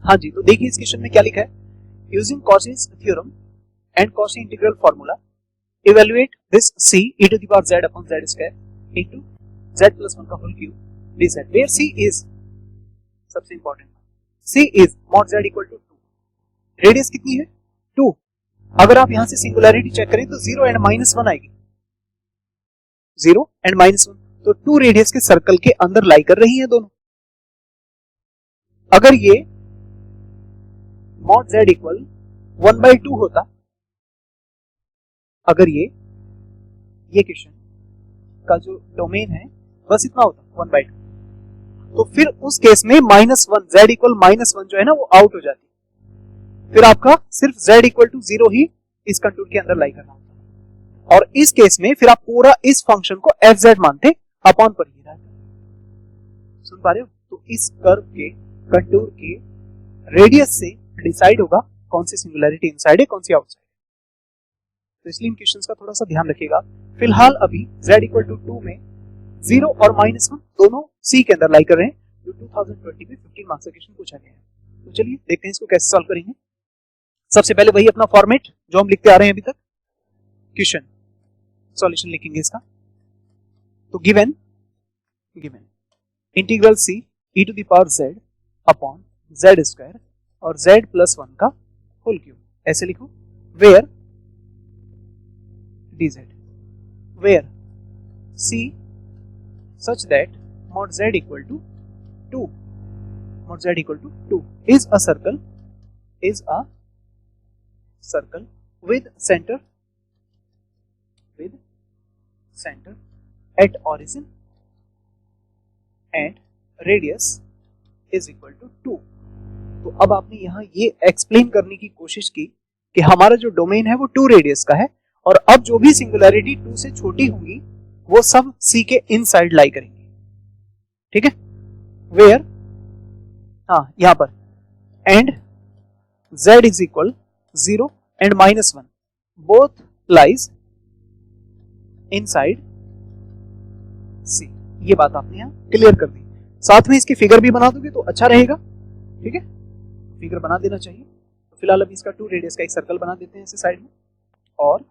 हाँ जी, तो देखिए इस क्वेश्चन में क्या लिखा है, using Cauchy's theorem and Cauchy integral formula evaluate this c e to the power z upon z square into z plus 1 का whole cube dz, where c is सबसे important, c is mod z equal to 2, radius कितनी है 2। अगर आप यहां से singularity check करें तो 0 एंड -1 आएगी, 0 एंड -1, तो 2 रेडियस के सर्कल के अंदर लाई कर रही हैं दोनों। अगर ये mod z इक्वल 1/2 होता, अगर ये क्वेश्चन का जो डोमेन है बस इतना होता 1/2, तो फिर उस केस में -1 z इक्वल -1 जो है ना वो आउट हो जाती, फिर आपका सिर्फ z इक्वल टू 0 ही इस कंटूर के अंदर लाई करना होता, और इस केस में फिर आप पूरा इस फंक्शन को fz मानते अपॉन पर ही रहता। सुन पा रहे हो? तो इस कर्व के कंटूर के रेडियस से डिसाइड होगा कौन सी सिंगुलैरिटी इनसाइड है कौन सी आउटसाइड है। तो इसलिए इन क्वेश्चंस का थोड़ा सा ध्यान रखिएगा। फिलहाल अभी z इक्वल टू 2 में 0 और -1 दोनों c के अंदर लाई कर रहे हैं, जो 2020 में 15 मार्क्स का क्वेश्चन पूछा गया है। तो चलिए देखते हैं इसको कैसे सॉल्व करेंगे। सबसे पहले वही अपना फॉर्मेट जो हम लिखते आ रहे हैं अभी तक, क्वेश्चन सॉल्यूशन लिखेंगे इसका। तो given integral c e to the power z upon z square और z प्लस 1 का होल क्यूब, ऐसे लिखो, where dz, where c such that mod z equal to 2, mod z equal to 2 is a circle with center at origin and radius is equal to 2। तो अब आपने यहां ये explain करने की कोशिश की कि हमारा जो डोमेन है वो 2 रेडियस का है, और अब जो भी सिंगुलैरिटी 2 से छोटी होंगी वो सब c के इनसाइड लाई करेंगी, ठीक है। वेयर, हाँ यहां पर, and z is equal 0 and -1 both lies inside c। ये बात आपने यहां क्लियर कर दी। साथ में इसकी फिगर भी बना दोगे तो अच्छा रहेगा, ठीक है, फिगर बना देना चाहिए। तो फिलहाल अभी इसका 2 रेडियस का एक सर्कल बना देते हैं इसे साइड में, और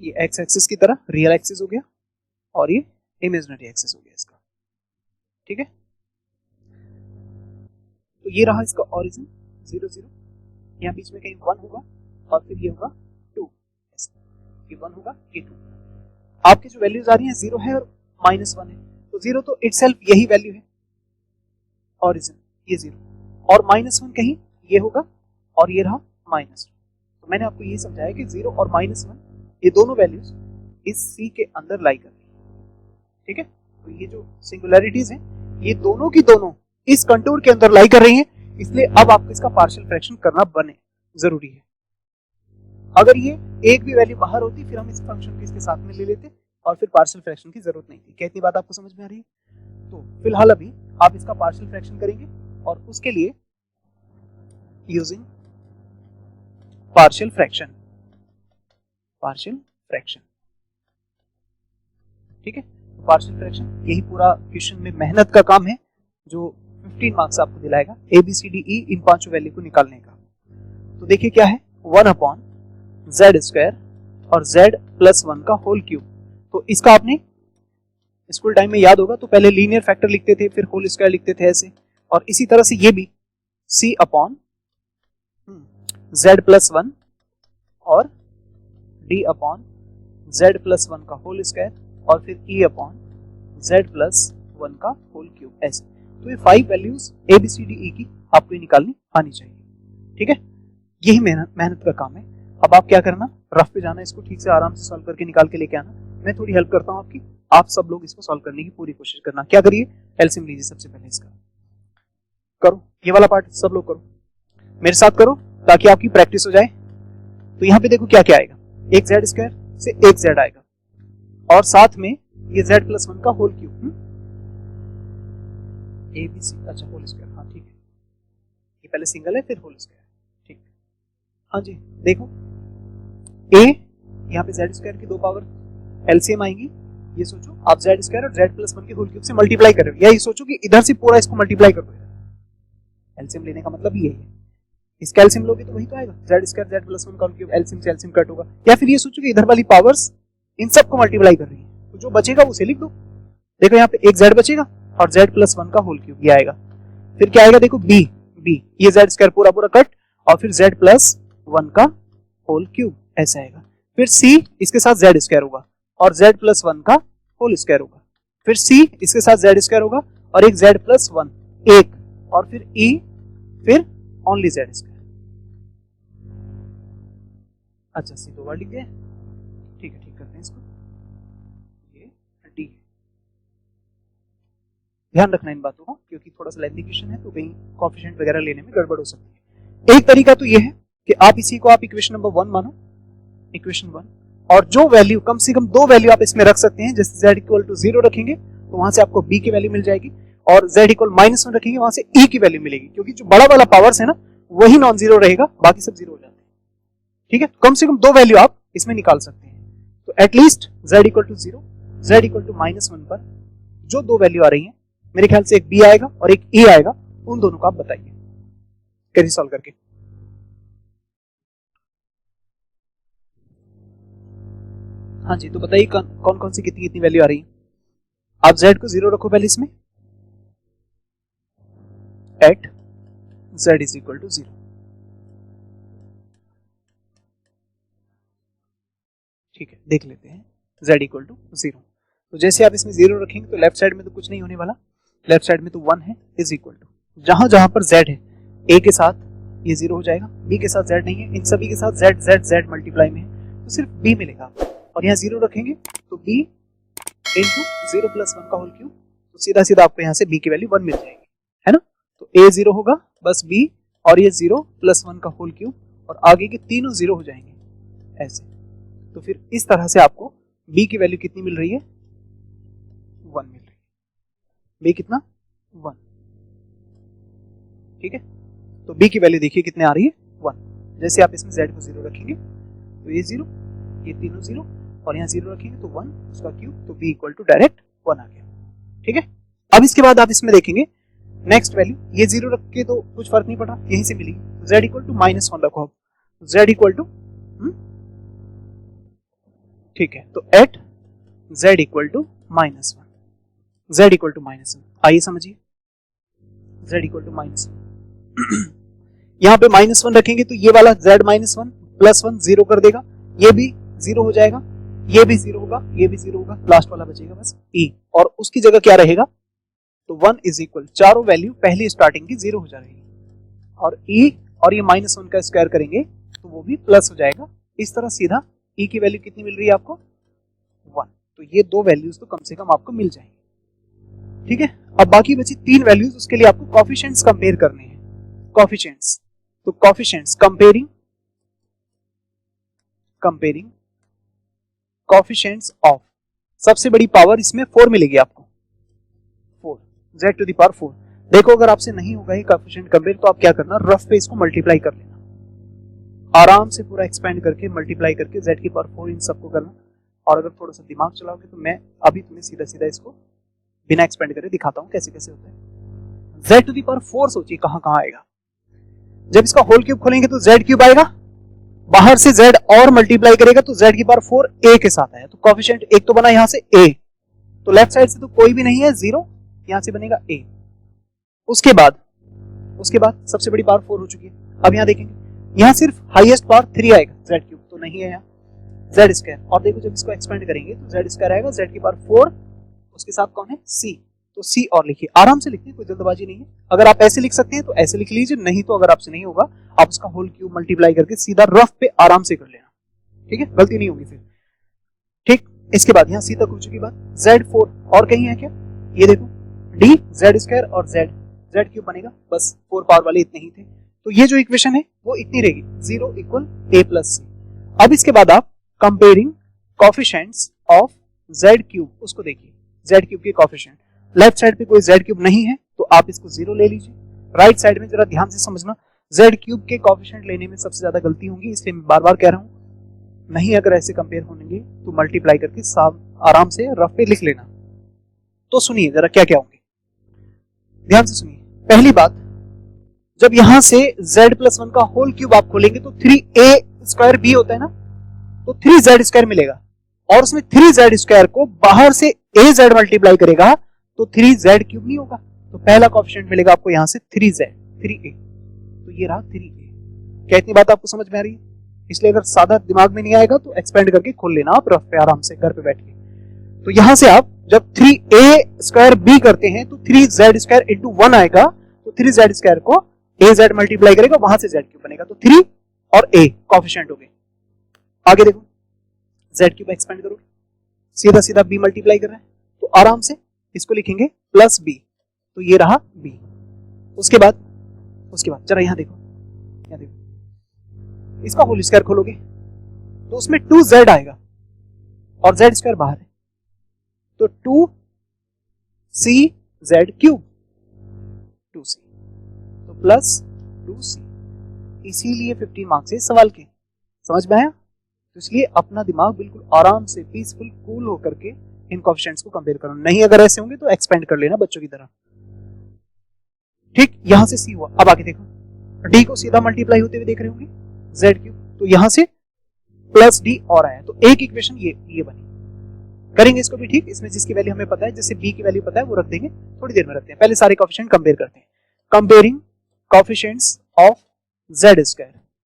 ये एक्स एक्सिस की तरह रियल एक्सिस हो गया और ये इमेजिनरी एक्सिस हो गया इसका, ठीक है। तो ये रहा इसका ओरिजिन 0 0, यहाँ बीच में कहीं 1 होगा और फिर ये होगा 2, ये 1 होगा ये 2। आपकी जो वैल्यूज आ रही हैं 0 है और -1 है, तो 0 तो इटसेल्फ यही वैल्यू है, ओरिजिन ये 0, और -1 कहीं ये होगा और ये रहा -2। तो मैंने आपको ये समझाया कि 0 और -1 ये दोनों वैल्यूज इस c के अंदर लाई कर रही है, ठीक है। तो ये जो सिंगुलैरिटीज हैं ये दोनों की दोनों इस कंटूर के अंदर लाई कर रही हैं, इसलिए अब आपको इसका पार्शियल फ्रैक्शन करना बने जरूरी है। अगर ये एक भी वैल्यू बाहर होती फिर हम इस फंक्शन को इसके साथ में ले लेते और फिर पार्शियल फ्रैक्शन की जरूरत नहीं थी। क्या इतनी बात आपको समझ में आ रही है? तो फिलहाल अभी आप इसका पार्शियल फ्रैक्शन करेंगे और उसके लिए यूजिंग पार्शियल फ्रैक्शन, ठीक है। पार्शियल फ्रैक्शन यही पूरा क्वेश्चन में मेहनत का काम है जो 15 मार्क्स आपको दिलाएगा, ABCDE इन पांचों वैल्यू को निकालने का। तो देखिए क्या है, 1 अपॉन z स्क्वायर और z प्लस 1 का होल क्यूब। तो इसका आपने स्कूल टाइम में याद होगा, तो पहले लीनियर फैक्टर लिखते थे फिर होल स्क्वायर लिखते थे ऐसे, और इसी तरह से ये भी c अपॉन z प्लस 1 और d अपॉन z प्लस 1 का होल स्क्वायर और फिर e अपॉन z प्लस 1 का होल क्यूब, ऐसे। तो ये 5 वैल्यूज ABCDE की आपको ये निकालनी आनी चाहिए, ठीक है। यही मेहनत का काम है। अब आप क्या करना, रफ पे जाना, इसको ठीक से आराम से सॉल्व करके निकाल के लेके आना। मैं थोड़ी हेल्प करता हूँ आपकी, आप सब लोग इसको सॉल्व करने की पूरी कोशिश करना। क्या करिए, एलसीएम लीजिए सबसे पहले, इसका करो, ये वाला पार्ट सब लोग करो, मेरे साथ करो ताकि आपकी प्रैक्टिस हो जाए। तो यहाँ पे देखो क्या क्या आएगा, एक z स्क्वायर से एक z आएगा और साथ में ये z प्लस 1 का होल क्यूब, ABC, अच्छा होल स्क्वायर, हाँ ठीक है, ये पहले सिंगल है फिर होल स्क्वायर, ठीक। हाँ जी देखो, a यहाँ पे z स्क्वायर की 2 पावर एलसीएम आएंगी, ये सोचो आप जेड स्क्वायर और जेड प्लस वन के होल क्यूब से मल्टीप्लाई कर रहे हो, या ये सोचो कि इधर से पूरा इसको मल्टीप्लाई कर दो। एलसीएम लेने का मतलब ये है, इसका एलसीएम लोगे तो वही तो आएगा, Z square Z plus one का होल क्यूब, एलसीएम से एलसीएम कट होगा। या फिर ये सोचो कि इधर वाली पावर्स इन सबको मल्टीप्लाई कर रही है, तो जो बचेगा उसे लिख दो। देखो यहाँ पे एक जेड बचेगा और जेड प्लस वन का होल क्यूब ये आएगा। फिर क्या आएगा देखो बी, बी ये जेड स्क्वायर पूरा पूरा कट और फिर जेड प्लस वन का होल क्यूब ऐसा आएगा। फिर सी इसके साथ जेड स्क्वायर होगा और जेड प्लस वन का होल स्क्वायर होगा। फिर सी इसके साथ जेड स्क्वायर होगा और एक जेड प्लस वन एक, और फिर ई फिर ओनली जेड स्क्वायर। अच्छा सी दो बार लिख दिया, ठीक है, ठीक करते हैं इसको। ये डी, ध्यान रखना इन बातों को क्योंकि थोड़ा सा लेंथी क्वेश्चन है तो कहीं कोएफिशिएंट वगैरह लेने में गड़बड़ हो सकती है। एक तरीका तो ये है कि आप इसी को आप इक्वेशन नंबर 1 मानो, इक्वेशन 1, और जो वैल्यू कम से कम दो वैल्यू आप इसमें रख सकते हैं, जैसे z इक्वल टू 0 रखेंगे तो वहां से आपको b की वैल्यू मिल जाएगी, और z इक्वल -1 रखेंगे वहां से e की वैल्यू मिलेगी, क्योंकि जो बड़ा वाला पावर्स है ना वही नॉन जीरो रहेगा, बाकी सब जीरो हो जाते हैं। ठीक है, कम से कम दो वैल्यू आप इसमें निकाल सकते हैं। तो at least z equal to 0, z equal to -1 पर जो दो वैल्यू आ रही है, मेरे ख्याल से एक b आएगा और एक e आएगा, उन दोनों को आप बताइए कैसे सॉल्व करके। हाँ जी, तो बताइए कौन कौन सी कितनी कितनी वैल्यू आ रही है। आप z को 0 रखो पहले इसमें, at z is equal to 0। ठीक है, देख लेते हैं z इक्वल टू 0। तो जैसे आप इसमें 0 रखेंगे तो लेफ्ट साइड में तो कुछ नहीं होने वाला, लेफ्ट साइड में तो 1 है, इज इक्वल टू जहां जहां पर z है a के साथ ये 0 हो जाएगा, b के साथ z नहीं है, इन सभी के साथ z z z मल्टीप्लाई में है तो सिर्फ b मिलेगा। और यहाँ 0 रखेंगे तो b इंटू 0 प्लस 1 का होल क्यूब, तो सीधा सीधा आपको यहाँ से b की वैल्यू 1 मिल जाएगी, है ना। तो a 0 होगा बस b, और ये 0 प्लस 1 का होल क्यूब, और आगे के तीनों 0 हो जाएंगे ऐसे। तो फिर इस तरह से आपको b की वैल्यू कितनी मिल रही है, 1 मिल रही है। b कितना, 1। ठीक है, तो b की वैल्यू देखिए कितने आ रही है, 1। जैसे आप इसमें z को 0 रखेंगे तो ये 0, ये तीनों 0, और यहाँ 0 रखेंगे तो 1 उसका क्यूब, तो b इक्वल टू डायरेक्ट 1 आ गया। ठीक है, अब इसके बाद आप इसमें देखेंगे नेक्स्ट वैल्यू, ये 0 रख के तो कुछ फर्क नहीं पड़ा, यहीं से मिलेगी। z इक्वल टू -1 रखो आप, z इक्वल टू, ठीक है, तो at z equal to -1, z equal to -1, आइए समझिए z इक्वल टू -1। यहाँ पे -1 रखेंगे तो ये वाला z -1 प्लस 1 0 कर देगा, ये भी 0 हो जाएगा, ये भी 0 होगा, ये भी 0 होगा, लास्ट वाला बचेगा बस e, और उसकी जगह क्या रहेगा, तो 1 इज इक्वल, चारों वैल्यू पहली स्टार्टिंग की 0 हो जाएगी, और e और ये -1 का स्क्वायर करेंगे तो वो भी प्लस हो जाएगा। इस तरह सीधा e की वैल्यू कितनी मिल रही है आपको, 1। तो ये दो वैल्यूज तो कम से कम आपको मिल जाएंगे। ठीक है, अब बाकी बची 3 वैल्यूज, उसके लिए आपको कोएफिशिएंट्स कंपेयर करने हैं। कोएफिशिएंट्स, तो कोएफिशिएंट्स कंपेयरिंग कोएफिशिएंट्स ऑफ, सबसे बड़ी पावर इसमें 4 मिलेगी आपको, 4, z टू द पावर 4। देखो अगर आपसे नहीं होगा ये कोएफिशिएंट कंपेयर तो आप क्या करना, रफ पे इसको मल्टीप्लाई कर लेना, आराम से पूरा एक्सपेंड करके मल्टीप्लाई करके z की पावर 4 इन सबको करना। और अगर थोड़ा सा दिमाग चलाओगे तो मैं अभी तुम्हें सीधा सीधा इसको बिना एक्सपेंड करे दिखाता हूं कैसे कैसे होता है। z टू द पावर 4 सोचिए कहां कहां आएगा, जब इसका होल क्यूब खोलेंगे तो z क्यूब आएगा, बाहर से z और मल्टीप्लाई करेगा तो z की पावर 4 a के साथ आया, तो कोएफिशिएंट एक तो बना यहां से a, तो लेफ्ट साइड से तो कोई भी नहीं है 0, यहां से बनेगा a। उसके बाद सबसे बड़ी पावर 4 हो चुकी है। अब यहां देखेंगे यहां सिर्फ हाईएस्ट पावर 3 आएगा, z क्यूब तो नहीं है यहाँ, z स्क्वायर, और देखो जब इसको एक्सपेंड करेंगे तो z स्क्वायर आएगा, z की पावर 4, उसके साथ कौन है c, तो c और लिखिए, आराम से लिखिए, कोई जल्दबाजी नहीं है। अगर आप ऐसे लिख सकते हैं तो ऐसे लिख लीजिए, नहीं तो अगर आपसे नहीं होगा आप उसका होल क्यूब मल्टीप्लाई करके सीधा रफ पे आराम से कर लेना। ठीक है, गलती नहीं होगी फिर। ठीक, इसके बाद यहाँ c तक हो चुकी बात, z4 और कहीं है क्या, ये देखो d z स्क्वायर और z क्यूब बनेगा, बस 4 पावर वाले इतने ही थे। तो ये जो इक्वेशन है वो इतनी रहेगी, 0 इक्वल a प्लस c। अब इसके बाद आप comparing coefficients of z cube, उसको देखिए, z क्यूब के कोएफिशिएंट, लेफ्ट साइड पे कोई z क्यूब नहीं है तो आप इसको 0 ले लीजिए। राइट साइड में जरा ध्यान से समझना, z क्यूब के कोएफिशिएंट लेने में सबसे ज्यादा गलती होगी, इसलिए मैं बार बार कह रहा हूं, नहीं अगर ऐसे कंपेयर होंगे तो मल्टीप्लाई करके आराम से रफ पे लिख लेना। तो सुनिए जरा क्या क्या होंगे, ध्यान से सुनिए। पहली बात, जब यहां से z+1 का होल क्यूब आप खोलेंगे तो 3a² होता है ना, तो 3z² मिलेगा, और उसमें 3z² को बाहर से az मल्टीप्लाई करेगा तो 3z³ नहीं होगा, तो पहला कोएफिशिएंट मिलेगा आपको यहां से 3a। तो ये रहा 3a। क्या इतनी बात आपको समझ में आ रही है? इसलिए अगर सादा दिमाग में नहीं आएगा तो एक्सपेंड करके खोल लेना आप रफ पे आराम से घर पे बैठ के। तो यहां से आप जब 3a²b करते हैं तो 3z² इंटू 1 आएगा, तो 3z² को az मल्टीप्लाई करेगा, वहां से z³ बनेगा, तो 3 और a कोएफिशिएंट हो गए। आगे देखो, z³ एक्सपेंड करोगे, सीधा सीधा b मल्टीप्लाई कर रहा है, तो आराम से इसको लिखेंगे प्लस b, तो ये रहा b। उसके बाद जरा यहां देखो, इसका होल स्क्वायर खोलोगे तो उसमें 2z आएगा और z² बाहर है, तो 2cz³, 2c, तो प्लस 2c। इसीलिए 15 मार्क्स है सवाल के, समझ में आया? तो इसलिए अपना दिमाग बिल्कुल आराम से पीसफुल कूल होकर के इन कोएफिशिएंट्स को कंपेयर करो, नहीं अगर ऐसे होंगे तो एक्सपेंड कर लेना बच्चों की तरह। ठीक, यहां से c हुआ। अब आगे देखो, d को सीधा मल्टीप्लाई होते हुए देख रहे होंगे z³, तो यहां से प्लस d और आया, तो एक इक्वेशन ये बनी। करेंगे इसको भी ठीक, इसमें जिसकी वैल्यू हमें पता है, जैसे b की वैल्यू पता है वो रख देंगे, थोड़ी देर में रखते हैं। पहले सारे कोएफिशिएंट कंपेयर करते हैं। Comparing coefficients of z²।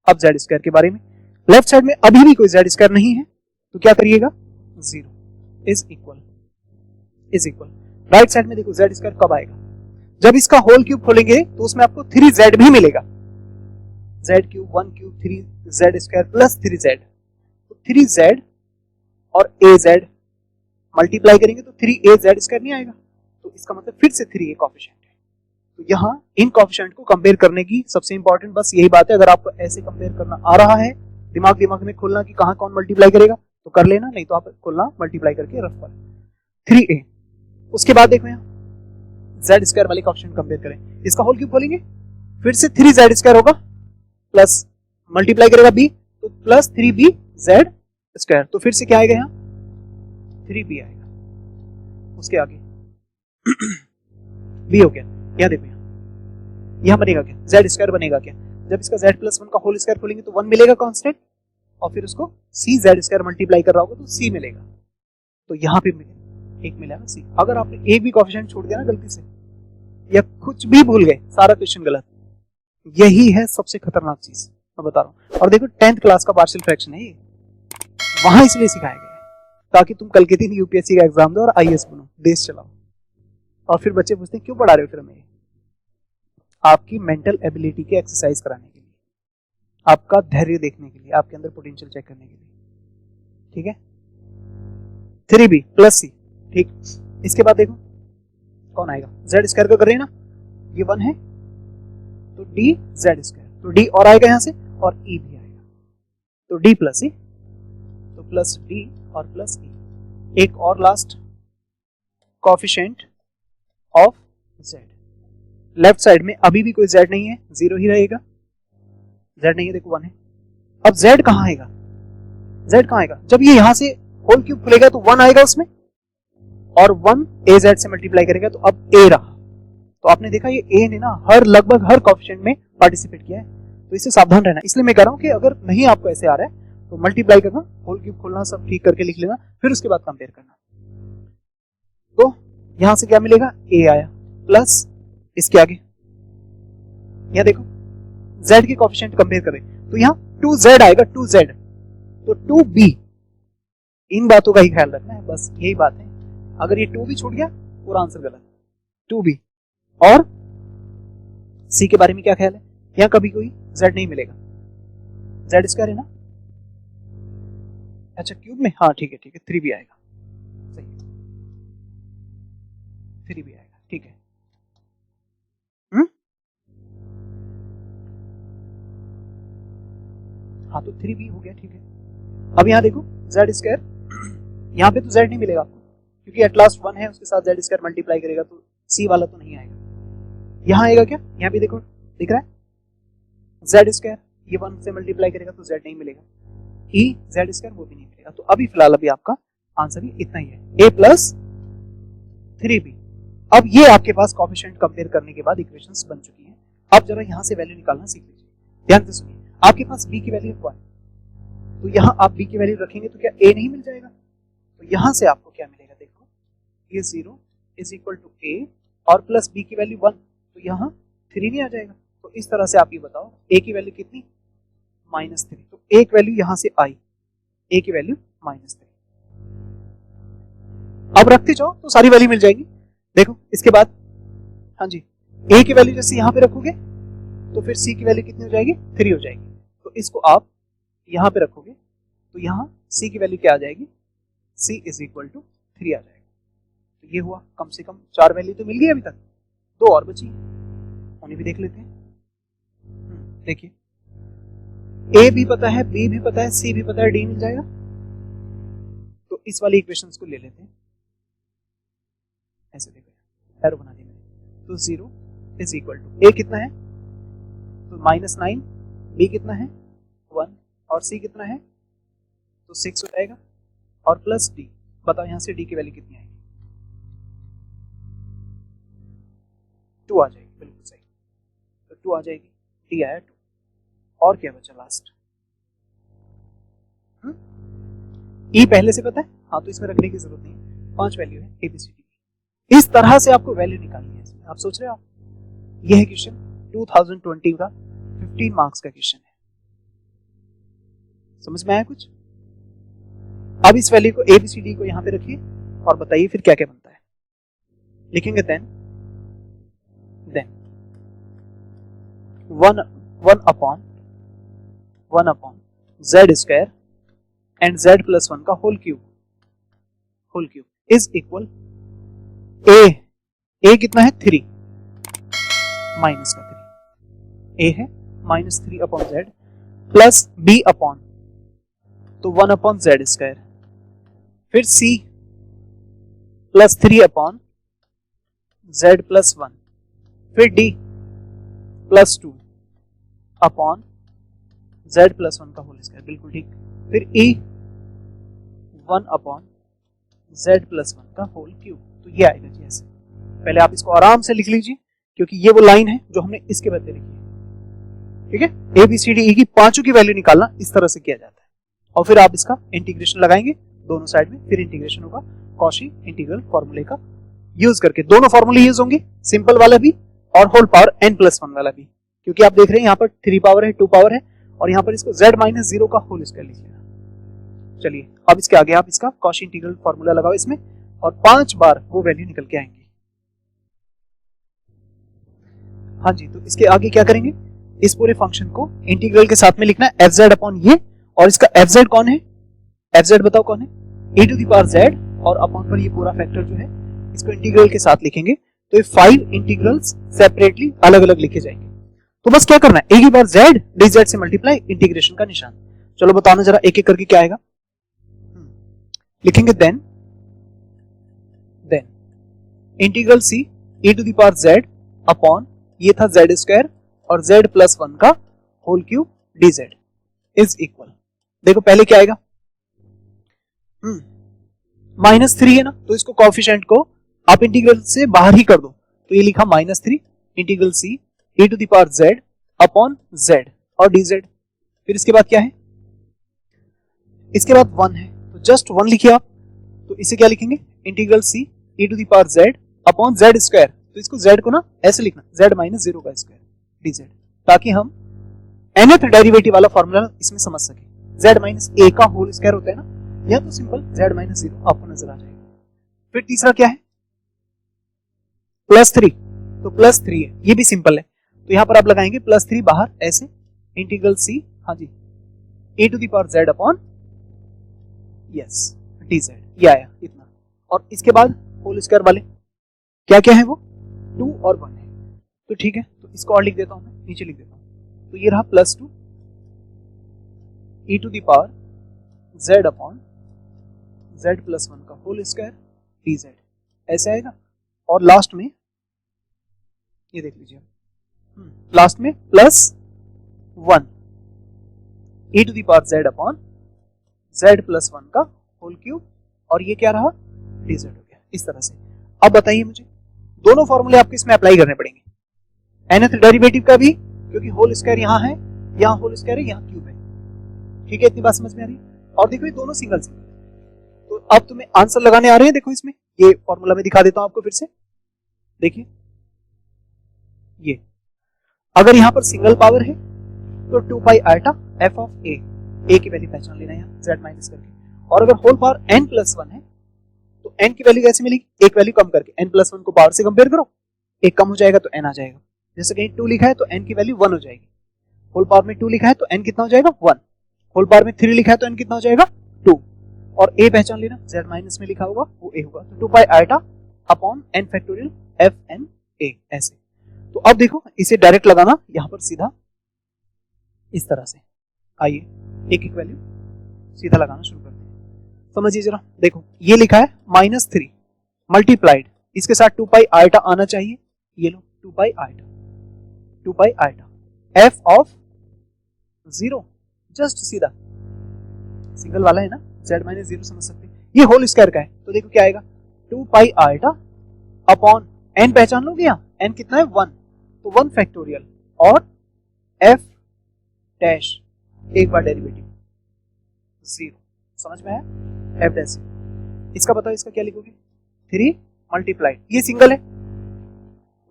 अब z² के बारे में, लेफ्ट साइड में अभी भी कोई z² नहीं है, तो क्या करिएगा, 0 इज इक्वल। राइट साइड में देखो z² कब आएगा, जब इसका होल क्यूब खोलेंगे तो उसमें आपको 3z भी मिलेगा, z³ 1³ 3z² प्लस 3z, तो 3z और az मल्टीप्लाई करेंगे तो 3az² नहीं आएगा, तो इसका मतलब फिर से 3a कोएफिशिएंट है। तो यहाँ इन कोएफिशिएंट को कंपेयर करने की सबसे इंपॉर्टेंट बस यही बात है, अगर आपको ऐसे कंपेयर करना आ रहा है, दिमाग में खोलना कि कहां कौन मल्टीप्लाई करेगा तो कर लेना, नहीं तो आप खोलना मल्टीप्लाई करके रफ पर 3a। उसके बाद देखो यहाँ z² वाले कोएफिशिएंट कंपेयर करें, इसका होल क्यूब खोलेंगे फिर से 3z² होगा, प्लस मल्टीप्लाई करेगा b तो प्लस 3bz², तो फिर से क्या आएगा यहाँ 3b आएगा। उसके आगे b हो गया, यहाँ देखो यहाँ बनेगा क्या, z² बनेगा क्या, जब इसका z+1 का होल स्क्वायर खोलेंगे तो 1 मिलेगा कांस्टेंट, और फिर उसको cz² मल्टीप्लाई कर रहा होगा तो c मिलेगा, तो यहाँ पे एक मिला ना c। अगर आपने एक भी कोएफिशिएंट छोड़ दिया ना गलती से या कुछ भी भूल गए, सारा क्वेश्चन गलत। यही है सबसे खतरनाक चीज मैं बता रहा हूँ। और देखो 10th क्लास का पार्शियल फ्रैक्शन है ये, वहां इसलिए सिखाया गया है ताकि तुम कल के दिन यूपीएससी का एग्जाम दो और आईएएस बनो, देश चलाओ। और फिर बच्चे पूछते हैं क्यों पढ़ा रहे हो फिर हमें, आपकी मेंटल एबिलिटी की एक्सरसाइज कराने के लिए, आपका धैर्य देखने के लिए, आपके अंदर पोटेंशियल चेक करने के लिए, ठीक है। 3b प्लस c, ठीक। इसके बाद देखो कौन आएगा, z² का कर रहे हैं ना, ये 1 है तो dz², तो d और आएगा यहां से और e भी आएगा, तो d प्लस e, तो प्लस d और प्लस e। एक और last coefficient of z, left side में अभी भी कोई z नहीं है, 0 ही रहेगा, z नहीं है देखो 1 है। अब z कहां आएगा, z कहां आएगा, जब ये यहां से होल क्यूब खुलेगा तो 1 आएगा उसमें, और 1 az से मल्टीप्लाई करेगा तो अब a रहा। तो आपने देखा ये a ने ना लगभग हर कोएफिशिएंट में पार्टिसिपेट किया है, तो इससे सावधान रहना। इसलिए मैं कह रहा हूं कि अगर नहीं आपको ऐसे आ रहा है तो मल्टीप्लाई करना, होल क्यूब खोलना, सब ठीक करके लिख लेना, फिर उसके बाद कंपेयर करना। तो यहां से क्या मिलेगा, a आया प्लस इसके आगे, यहां देखो z के कोएफिशिएंट कंपेयर करें तो यहां 2z आएगा, 2z तो 2b। इन बातों का ही ख्याल रखना है, बस यही बात है। अगर ये 2 भी छूट गया पूरा आंसर गलत, 2b। और c के बारे में क्या ख्याल है, यहां कभी कोई z नहीं मिलेगा, z² है ना, अच्छा क्यूब में, हाँ ठीक है 3b आएगा, सही 3b आएगा, ठीक है। हाँ तो 3b हो गया, ठीक है। अब यहां देखो z², यहां पे तो z नहीं मिलेगा आपको क्योंकि एट लास्ट 1 है, उसके साथ z² मल्टीप्लाई करेगा तो c वाला तो नहीं आएगा। यहां आएगा क्या, यहां भी देखो दिख रहा है z², ये 1 से मल्टीप्लाई करेगा तो z नहीं मिलेगा, e z² वो भी नहीं मिलेगा। तो अभी फिलहाल अभी आपका आंसर भी इतना ही है, a प्लस 3b। अब ये आपके पास कोएफिशिएंट कंपेयर करने के बाद इक्वेशंस बन चुकी हैं। अब जरा यहां से वैल्यू निकालना सीख लीजिए। ध्यान से सुनिए, आपके पास b की वैल्यू 1, तो यहां आप b की वैल्यू रखेंगे तो क्या a नहीं मिल जाएगा? तो यहां से आपको क्या मिलेगा, देखो ये 0 इज इक्वल टू a और प्लस b की वैल्यू 1, तो यहां 3 नहीं आ जाएगा? तो इस तरह से आप ये बताओ a की वैल्यू कितनी, -3, तो एक वैल्यू यहां से आई, a की वैल्यू -3। अब रखते जाओ तो सारी वैल्यू मिल जाएगी। देखो इसके बाद, हाँ जी, a की वैल्यू जैसे यहां पे रखोगे तो फिर c की वैल्यू कितनी हो जाएगी, 3 हो जाएगी। तो इसको आप यहां पे रखोगे तो यहां c की वैल्यू क्या आ जाएगी, c इज इक्वल टू 3 आ जाएगा। तो ये हुआ, कम से कम 4 वैल्यू तो मिल गई अभी तक, 2 और बची, उन्हें भी देख लेते हैं। देखिए a भी पता है, b भी पता है, c भी पता है, d मिल जाएगा। तो इस वाली इक्वेशंस को ले लेते हैं, ऐसे देखो एरो बना दी मैंने। तो 0 इज इक्वल टू a कितना है, तो -9, b कितना है 1 और c कितना है, तो 6 हो जाएगा, और प्लस d। बताओ यहां से d की वैल्यू कितनी आएगी, 2 आ जाएगी, बिल्कुल सही। तो 2 आ जाएगी, d आया 2, और क्या बचा लास्ट, e पहले से पता है, हाँ तो इसमें रखने की जरूरत नहीं है, 5 वैल्यू है ABCD की। इस तरह से आपको वैल्यू निकालनी है इसमें। आप सोच रहे हो, यह है क्वेश्चन 2020 का 15 मार्क्स का क्वेश्चन है। समझ में आया कुछ? अब इस वैल्यू को ABCD को यहां पे रखिए और बताइए फिर क्या क्या बनता है। लिखेंगे then 1 upon z square and z plus 1 का whole cube is equal a कितना है 3, माइनस का 3, a है -3 upon z plus b upon, तो 1 अपॉन z स्क्वायर, फिर c plus 3 upon z plus 1, फिर d plus 2 upon z plus 1 का whole square, बिल्कुल ठीक। फिर e 1 अपॉन z प्लस 1 का होल क्यूब। तो ये आएगा जी ऐसे। पहले आप इसको आराम से लिख लीजिए क्योंकि ये वो लाइन है जो हमने इसके बदले लिखी है। ठीक है, ABCD की पांचों की वैल्यू निकालना इस तरह से किया जाता है, और फिर आप इसका इंटीग्रेशन लगाएंगे दोनों साइड में, फिर इंटीग्रेशन होगा कॉची इंटीग्रल फॉर्मूले का यूज करके। दोनों फॉर्मूले यूज होंगे, सिंपल वाला भी और होल पावर n+1 वाला भी, क्योंकि आप देख रहे हैं यहाँ पर 3 पावर है, 2 पावर है, और यहाँ पर इसको z-0 का होल स्क्वायर लीजिएगा। चलिए अब इसके आगे आप इसका कॉची इंटीग्रल फॉर्मूला लगाओ इसमें, और 5 बार वो वैल्यू निकल के आएंगी। हाँ जी, तो इसके आगे क्या करेंगे, इस पूरे फंक्शन को इंटीग्रल के साथ में लिखना है fz अपॉन ये, और इसका fz कौन है, fz बताओ कौन है, e to the power z, और अपॉन पर ये पूरा फैक्टर जो है इसको इंटीग्रल के साथ लिखेंगे। तो ये 5 इंटीग्रल्स सेपरेटली अलग अलग लिखे जाएंगे। तो बस क्या करना है, a की पावर z dz से मल्टीप्लाई, इंटीग्रेशन का निशान। चलो बताना जरा एक एक करके क्या आएगा। लिखेंगे then integral c e to the power z upon ये था z स्क्वायर और z प्लस 1 का whole cube dz is equal, देखो पहले क्या आएगा, -3 है ना, तो इसको कोएफिशिएंट को आप इंटीग्रल से बाहर ही कर दो, तो ये लिखा -3 integral c e to the power z upon z और dz। फिर इसके बाद क्या है, इसके बाद 1 है, तो जस्ट 1 लिखिए आप। तो इसे क्या लिखेंगे, integral c e to the power z upon z square, तो इसको z को ना ऐसे लिखना, z-0 का स्क्वायर dz, ताकि हम nth डेरिवेटिव वाला फॉर्मूला इसमें समझ सके। z-a का होल स्क्वायर होता है ना, यह तो सिंपल z-0 आपको नजर आ जाएगा। फिर तीसरा क्या है, +3, तो +3 है, ये भी सिंपल है, तो यहां पर आप लगाएंगे +3 बाहर ऐसे, इंटीग्रल c, हाँ जी, e to the power z upon yes dz, ये आया इतना। और इसके बाद होल स्क्वायर वाले क्या क्या है, वो 2 और 1 है, तो ठीक है, तो इसको और लिख देता हूं मैं, नीचे लिख देता हूं। तो ये रहा +2 e to the power z upon z plus 1 का होल स्क्वायर dz, ऐसे आएगा। और लास्ट में ये देख लीजिए, लास्ट में +1 e to the power z upon z plus 1 का होल क्यूब और ये क्या रहा, dz हो गया, इस तरह से। अब बताइए मुझे, दोनों फॉर्मूले आपको इसमें अप्लाई करने पड़ेंगे, nth डेरिवेटिव का भी, क्योंकि होल स्क्वायर यहाँ है, यहाँ होल स्क्वायर है, यहाँ क्यूब है, ठीक है, इतनी बात समझ में आ रही है। और देखो ये दोनों सिंगल सिंगल, तो अब तुम्हें आंसर लगाने आ रहे हैं, देखो इसमें ये फॉर्मूला में दिखा देता हूं आपको फिर से, देखिए ये अगर यहां पर सिंगल पावर है तो 2 पाई आयटा एफ ऑफ ए की वैल्यू पहचान लेना है z माइनस करके, और अगर होल पावर n+1 है तो n की वैल्यू कैसे मिलेगी, एक वैल्यू कम करके, n+1 को पावर से कंपेयर करो, एक कम हो जाएगा तो n आ जाएगा, जैसे कहीं 2 लिखा है तो n की वैल्यू 1 हो जाएगी, होल पावर में 2 लिखा है तो n कितना हो जाएगा 1, होल पावर में 3 लिखा है तो n कितना हो जाएगा 2, और a पहचान लेना, z माइनस में लिखा होगा वो a होगा, तो 2 pi iota upon n factorial f n a ऐसे। तो अब देखो इसे डायरेक्ट लगाना यहां पर सीधा इस तरह से, आइए एक एक वैल्यू सीधा लगाना शुरू करते हैं, समझिए जरा, देखो ये लिखा है -3 मल्टीप्लाइड, इसके साथ 2 पाई आयटा आना चाहिए, ये लो 2 pi eta f of 0, just सीधा सिंगल वाला है ना, z माइनस 0 समझ सकते हैं, ये होल स्क्वायर का है, तो देखो क्या आएगा 2 पाई आयटा अपॉन n पहचान लोगे, यहाँ n कितना है 1, तो 1 फैक्टोरियल और f डैश एक बार डेरिवेटिव 0, समझ में आया, f डैश, इसका बताओ इसका क्या लिखोगे, 3 मल्टीप्लाइड, ये सिंगल है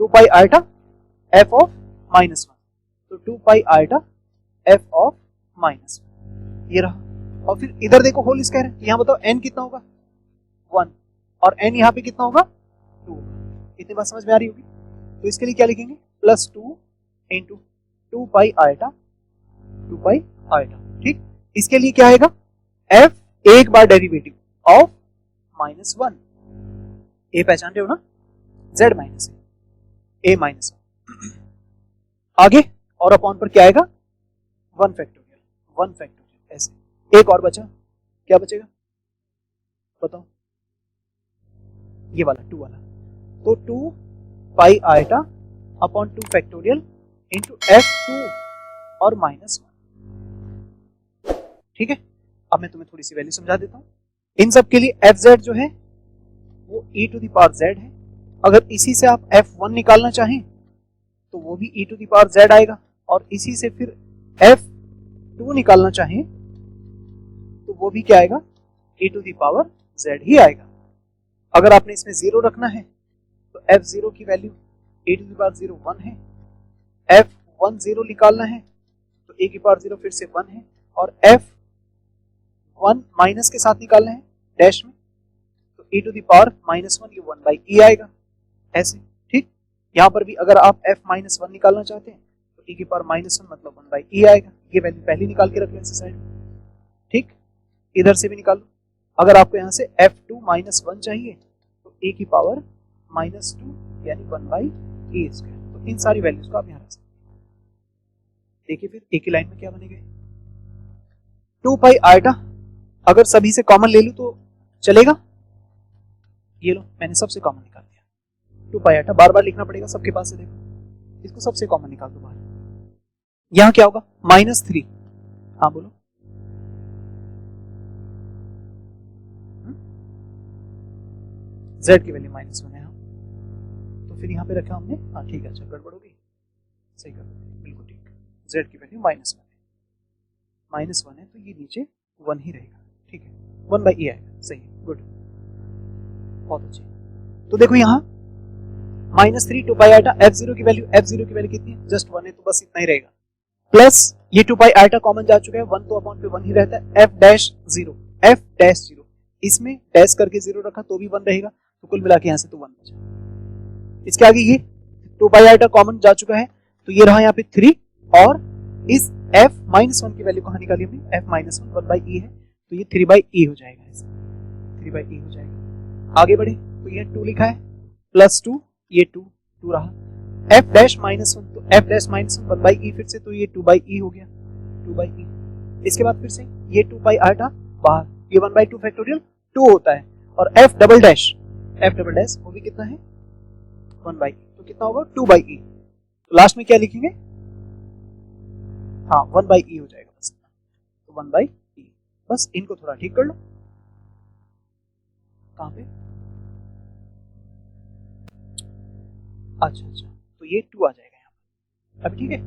2 पाई आयटा f ऑफ -1, तो 2 पाई आयटा f ऑफ -1, ये रहा, और फिर इधर देखो होल स्क्वायर है, यहाँ बताओ n कितना होगा 1, और n यहाँ पे कितना होगा 2, इतनी बात समझ में आ रही होगी, तो इसके लिए क्या लिखेंगे +2 इंटू 2 पाई आयटा, ठीक, इसके लिए क्या आएगा f एक बार डेरिवेटिव ऑफ -1, a पहचान रहे हो ना, z माइनस a माइनस, आगे और अपॉन पर क्या आएगा 1 फैक्टोरियल ऐसे, एक और बचा, क्या बचेगा बताओ, ये वाला 2 वाला, तो 2 pi iota upon 2 factorial into f2 और -1, ठीक है। अब मैं तुम्हें थोड़ी सी वैल्यू समझा देता हूं, इन सब के लिए fz जो है वो e to the power z है, अगर इसी से आप f1 निकालना चाहें तो वो भी e to the power z आएगा, और इसी से फिर f2 निकालना चाहें तो वो भी क्या आएगा e to the power z ही आएगा। अगर आपने इसमें 0 रखना है तो f0 की value e to the power 0 1 है, f1 0 निकालना है तो a की पावर 0 फिर से 1 है, और f1 माइनस के साथ निकालना है डैश में, तो e टू द पावर -1 ये 1/e आएगा ऐसे, ठीक। यहाँ पर भी अगर आप f-1 निकालना चाहते हैं तो e की पावर -1 मतलब 1/e आएगा, ये वैल्यू पहले निकाल के रख लें इस साइड में, ठीक। इधर से भी निकालो, अगर आपको यहाँ से f2 -1 चाहिए तो a की पावर -2 यानी 1/e², तो इन सारी वैल्यूज को आप यहाँ रख सकते हैं। देखिए फिर एक ही लाइन में क्या बनेगा, 2 पाई आयटा अगर सभी से कॉमन ले लूं तो चलेगा, ये लो मैंने सबसे कॉमन निकाल दिया, 2 पाई आयटा बार बार लिखना पड़ेगा सबके पास से, देखो इसको सबसे कॉमन निकाल दो बाहर, यहाँ क्या होगा -3, हाँ बोलो, z की वैल्यू -1 है, तो फिर यहाँ पे रखा हमने, हाँ ठीक है, अच्छा गड़बड़ हो गई, सही कर बिल्कुल ठीक, z की वैल्यू -1 है तो ये नीचे 1 ही रहेगा, ठीक है, 1/e आएगा, सही है, गुड, बहुत अच्छी। तो देखो यहाँ -3 2 पाई आयटा f0 की वैल्यू कितनी है, जस्ट 1 है, तो बस इतना ही रहेगा, प्लस ये 2 पाई आयटा कॉमन जा चुका है, 1 तो अपॉन पे 1 ही रहता है, f-0 इसमें डैश करके 0 रखा तो भी 1 रहेगा, तो कुल मिला के यहाँ से तो 1 बचा, इसके आगे ये 2 पाई आयटा कॉमन जा चुका है, तो ये रहा यहाँ पे 3, और इस f-1 की वैल्यू कहाँ निकाली हमने, f-1 1/e है, तो ये 3/e हो जाएगा, ऐसा 3/e हो जाएगा। आगे बढ़े तो ये 2 लिखा है, +2 ये 2 रहा, f-1 तो f-1 1/e फिर से, तो ये 2/e हो गया, 2/e, इसके बाद फिर से ये 2 पाई आयटा बाहर, ये 1/2 फैक्टोरियल 2 होता है, और f डबल डैश वो भी कितना है 1/e, तो कितना होगा 2/e, तो लास्ट में क्या लिखेंगे, हाँ 1/e हो जाएगा बस, तो 1/e, बस इनको थोड़ा ठीक कर लो, कहां पे? अच्छा अच्छा, तो ये 2 आ जाएगा यहाँ पर। अभी ठीक है,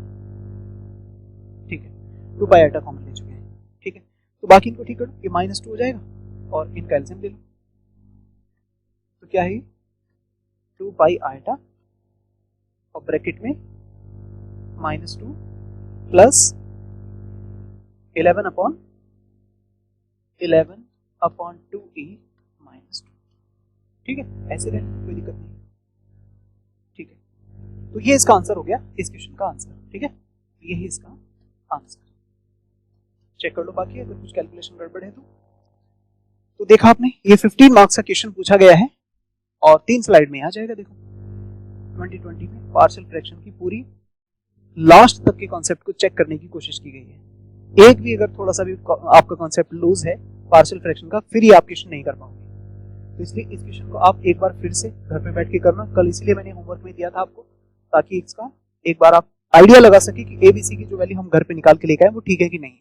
ठीक है, 2 बाई आइटा कॉमन ले चुके हैं, ठीक है। तो बाकी इनको ठीक करो, ये -2 हो जाएगा और इनका एलसीएम ले लो। तो क्या है, 2 बाई आइटा और ब्रैकेट में -2 प्लस 11 अपॉन 2e -2, ठीक है, ऐसे रहने कोई दिक्कत नहीं, ठीक है। तो ये इसका आंसर हो गया, इस क्वेश्चन का आंसर, ठीक है, यही इसका आंसर। चेक कर लो बाकी अगर कुछ कैलकुलेशन गड़बड़ है तो देखा आपने, ये 15 मार्क्स का क्वेश्चन पूछा गया है और 3 स्लाइड में आ जाएगा। देखो 2020 में पार्शियल फ्रैक्शन की पूरी लास्ट तक के कॉन्सेप्ट को चेक करने की कोशिश की गई है। एक भी अगर थोड़ा सा भी आपका कॉन्सेप्ट लूज है पार्शियल फ्रैक्शन का, फिर ही आप क्वेश्चन नहीं कर पाओगे। तो इसलिए इस क्वेश्चन को आप एक बार फिर से घर पे बैठ के करना। कल इसलिए मैंने होमवर्क में दिया था आपको, ताकि इसका एक बार आप आइडिया लगा सके कि एबीसी की जो वैल्यू हम घर पे निकाल के लेके आए वो ठीक है कि नहीं।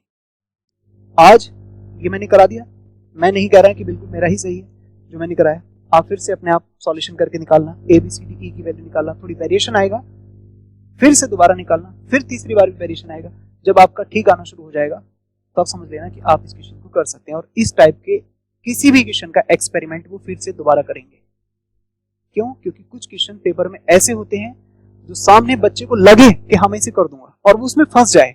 आज ये मैंने करा दिया, मैं नहीं कह रहा कि बिल्कुल मेरा ही सही है जो मैंने कराया। आप फिर से अपने आप सॉल्यूशन करके निकालना, एबीसीडी की वैल्यू निकालना, थोड़ी वेरिएशन आएगा, फिर से दोबारा निकालना, फिर तीसरी बार भी वेरिएशन आएगा। जब आपका ठीक आना शुरू हो जाएगा तो आप समझ लेना कि आप इस क्वेश्चन को कर सकते हैं। और इस टाइप के किसी भी क्वेश्चन का एक्सपेरिमेंट वो फिर से दोबारा करेंगे। क्यों? क्योंकि कुछ क्वेश्चन पेपर में ऐसे होते हैं जो सामने बच्चे को लगे कि हम ऐसे कर दूंगा और वो उसमें फंस जाए।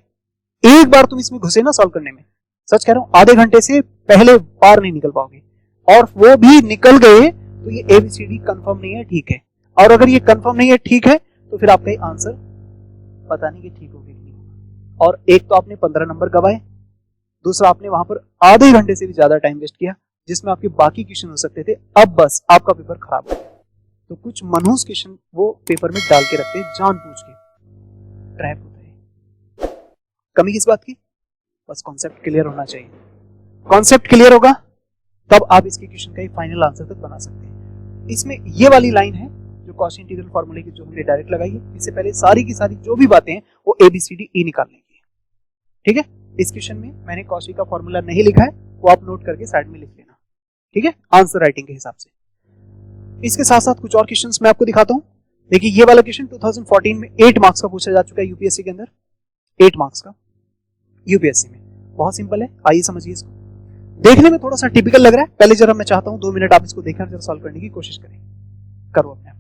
एक बार तुम इसमें घुसे ना सॉल्व करने में, सच कह रहा हूं, आधे घंटे से पहले पार नहीं निकल पाओगे। और वो भी निकल गए तो ये एबीसीडी कंफर्म नहीं है, ठीक है। और अगर ये कंफर्म नहीं है, ठीक है, तो फिर आपका आंसर पता नहीं कि ठीक होगा कि नहीं होगा। और एक तो आपने 15 नंबर गवाए, दूसरा आपने वहां पर आधे घंटे से भी ज्यादा टाइम वेस्ट किया जिसमें आपके बाकी क्वेश्चन हो सकते थे। अब बस आपका पेपर खराब हो गया। तो कुछ मनहूस क्वेश्चन वो पेपर में डाल के रखते हैं जानबूझ के, ट्रैप होता है। कमी किस बात की? बस कॉन्सेप्ट क्लियर होना चाहिए। कॉन्सेप्ट क्लियर होगा तब आप इसके क्वेश्चन का फाइनल आंसर तक बना सकते हैं। इसमें ये वाली लाइन है जो कॉची इंटीग्रल फार्मूले की जो हमने डायरेक्ट लगाई है, इससे पहले सारी की सारी जो भी बातें हैं वो एबीसीडी ई निकालने की है, ठीक है। इस क्वेश्चन में मैंने कॉची का फार्मूला नहीं लिखा है, वो आप नोट करके साइड में लिख लेना, ठीक है, आंसर राइटिंग के हिसाब से। इसके साथ साथ कुछ और क्वेश्चंस मैं आपको दिखाता हूं। देखिए ये वाला क्वेश्चन 2014 में 8 मार्क्स का पूछा जा चुका है यूपीएससी के अंदर, 8 मार्क्स का यूपीएससी में। बहुत सिंपल है, आइए समझिए इसको। देखने में थोड़ा सा टिपिकल लग रहा है, पहले जरा मैं चाहता हूं 2 मिनट आप इसको देखकर जरा सॉल्व करने की कोशिश करें। करो अपने आप।